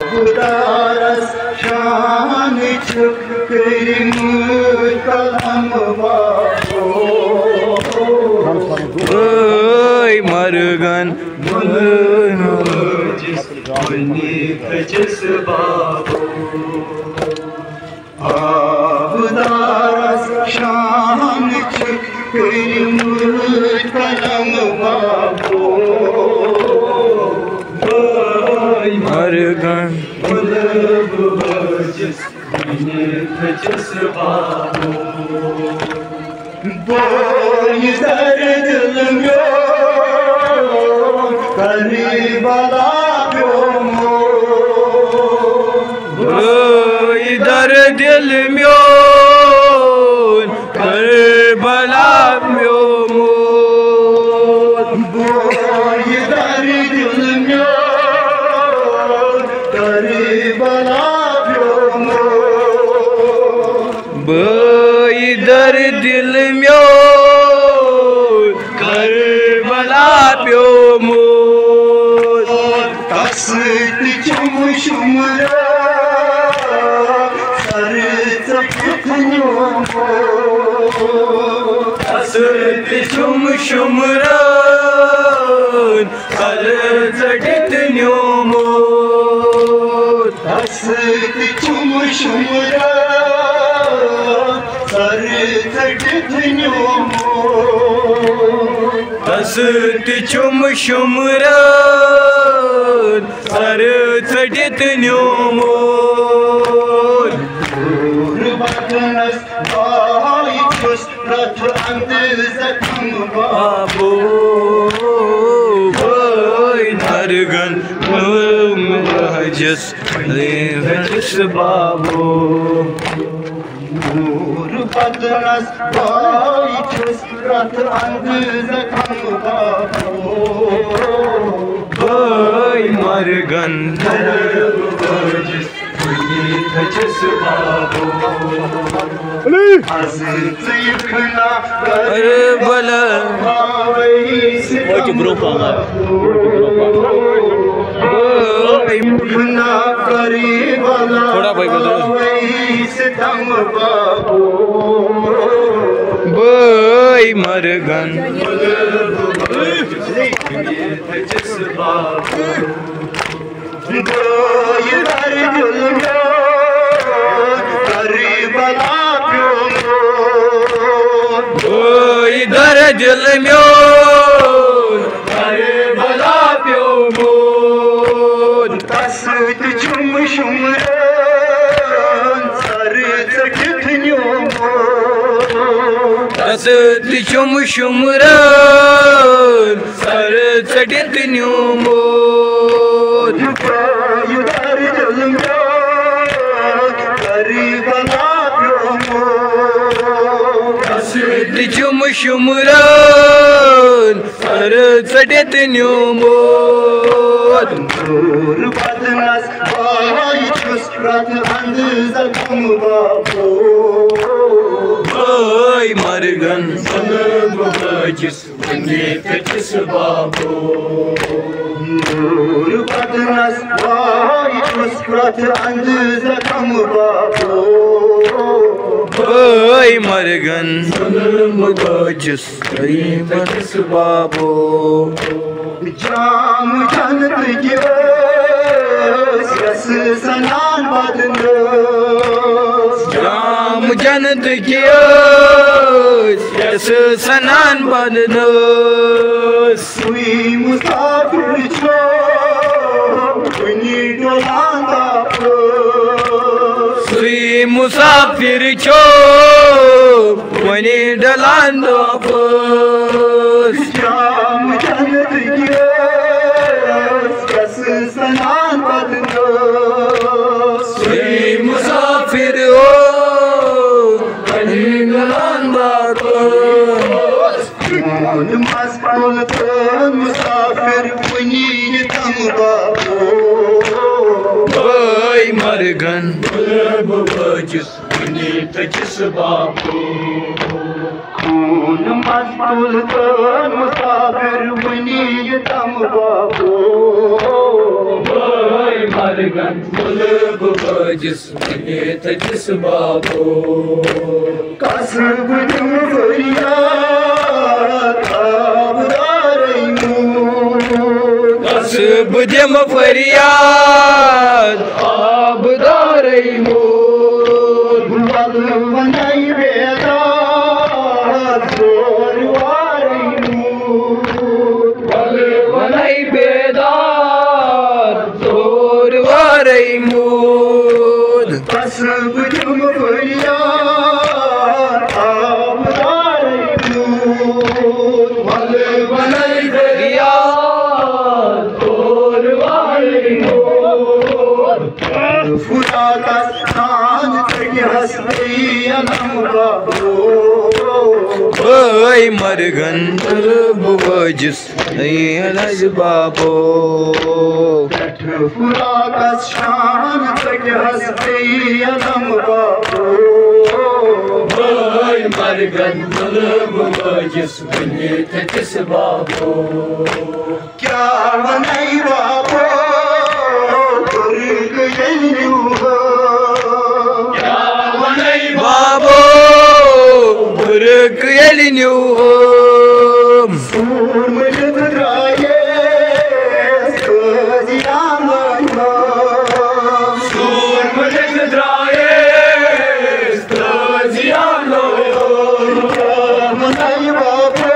खुदारस शान करीम कलम बाबो मरगन जिस बाबो खुदारस शान करीम कलम बाबो मरगन जिस बाबो बोई दर दिल में करीबला बोई दर दिल में करबला बोई दर दिल में करीबला बोई दर दिल में करबला प्यो मोर तसत चुम शुमरा सर चपखनो तसत चुम शुमरान सर चटित न्यो मोर तसत चुम शुमरा सर चटित न्यो तसत चुम शुमरान सर चटित न्यो मोर बदनस भाई खुश रथ अंदर जख्म बाबो भाई नरगन जिस बाबो बदनस भाई खुश रथ अंदर जख्म बाबो भाई मरगन जिस बाबो अरे भला थोड़ा भाई भाई मरगन जिस बाबो इधर दिल में करबला प्यो मोर तसत चुम शुमरान सर चटित न्यो तसत चुम शुमरान सर चटित न्यो मोर इधर दिल में करबला प्यो तसत चुम शुमरान सर चटित न्यो मोर बदनस भाई खुश रथ अंदर जख्म बाबो भाई मरगन जिस बाबो बदनस भाई खुश रथ अंदर जख्म बाबो भाई मरगन जिस बाबो जाम जनत यस सनान बदन जाम जनत यस सनान बदन सुई मुसाफिर छो डोलांदा सुई मुसाफिर छो वनी डलांदा जाम जनत यस सनान बदन सुई मुसाफिर हो वनी डलांदा मुसाफिर वनी तम बाबो भाई मरगन जिस बाबो खून मस्कुल मुसाफिर वनी तम बाबो भाई मरगन मुलब वजिस वने तजिस बाबो कसब दिम फरियाद आबदारै मूद कसब दिम फरियाद आबदारै मूद वल वनै बेदाद जोर वारै मूद वल वनै बेदाद जोर वारै मूद कसब दिम फरियाद आबदारै मूद वल वनै बेदाद जोर वारै मूद खुदा का शान तेरी हस्ती अलम बाबो ओय मरगन मुलब वजिस अलज बाबो खुदा का शान तेरी हस्ती अलम बाबो ओय मरगन मुलब वजिस वने तजिस बाबो क्या वनै बाबो दुर्ग यल्लू क्या वनै बाबो बुरक यलिन्यू सूर मुझद राये स्कजियामना सूर मुझद द्राये स्ताजियानो वनै बाबो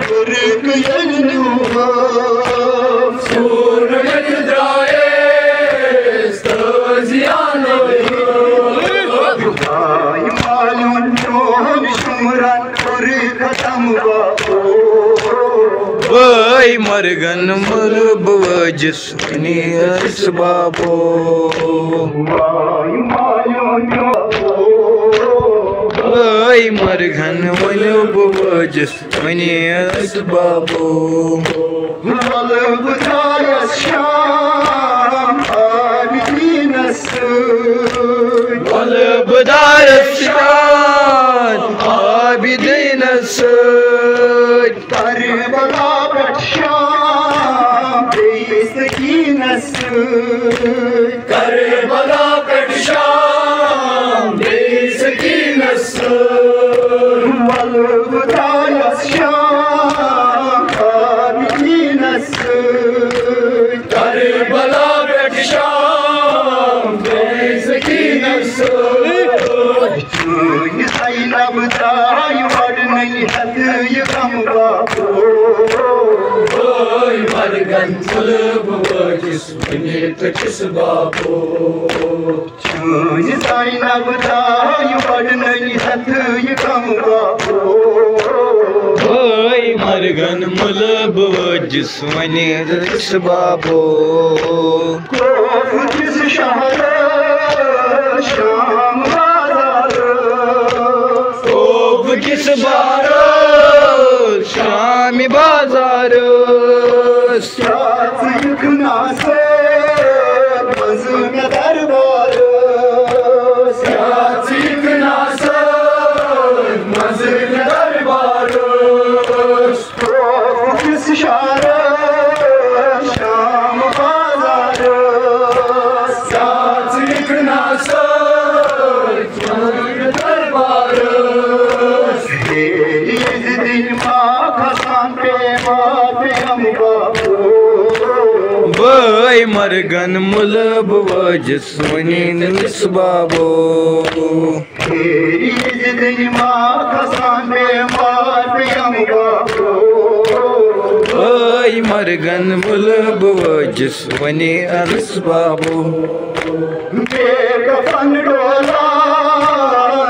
दुर्ग यल्लू सूर मुझद द्राये स्ताजियानो आई मालूम जोन शुमरन और खत्म बाबो ओय मरगन मुलब वजिस वने अलज बाबो आई मालूम बाबो ओय मरगन मुलब वजिस वने अलज बाबो वल बुधाया शाम आबिदीन सूद वल बदार शान आबिदीन सूद करबला पेट शाम बेसकीन सूद करबला पेट शाम बेसकीन सूद वल बुधाया शाम आबिदीन सूद करबला पेट शाम बेसकीन सूद ये ज़ैनब ताई वडनै हद ये गम बाबो ओय मरगन मुलब वजिस वने तजिस बाबो ये ज़ैनब ताई वडनै हद ये गम बाबो ओय मरगन मुलब वजिस वने तजिस बाबो कोफ किस शहर शाम बाजार ओब किस बारो शामी बाजार साथ युगना से मज़ून दरबार साथ इकना से मज़न दरबार कोफ किस शहर शाम बाजार साथ इकना से मज़न दरबार इस दिन माँ खसान पे माँ पे हम बाबो ओय मरगन मुलब वजिस वने अलज बाबो इस दिन माँ खसान पे माँ पे हम बाबो ओय मरगन मुलब वजिस वने अलज बाबो बेकफन डोला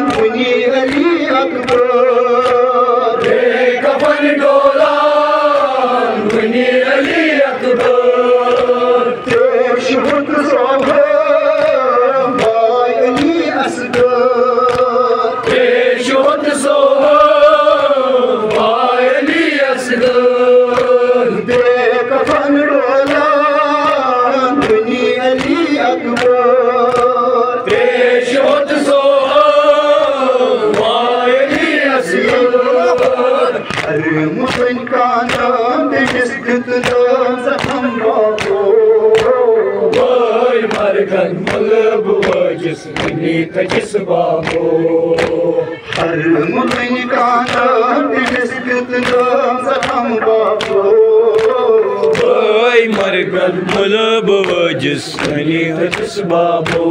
मुनी अली अकबर कफन डोला मुनी अली अकबर शुभ सोहे भाई अली असगर शोत सो भाई अली असगर बेकफन डोला मुनी अली अकबर शोत सो मरगन मुलब वजिस वनी तजिस बाबो हर मुल्क कांदा तिस्कत सतम बाबो ओय मरगन मुलब वजिस वनी तजिस बाबो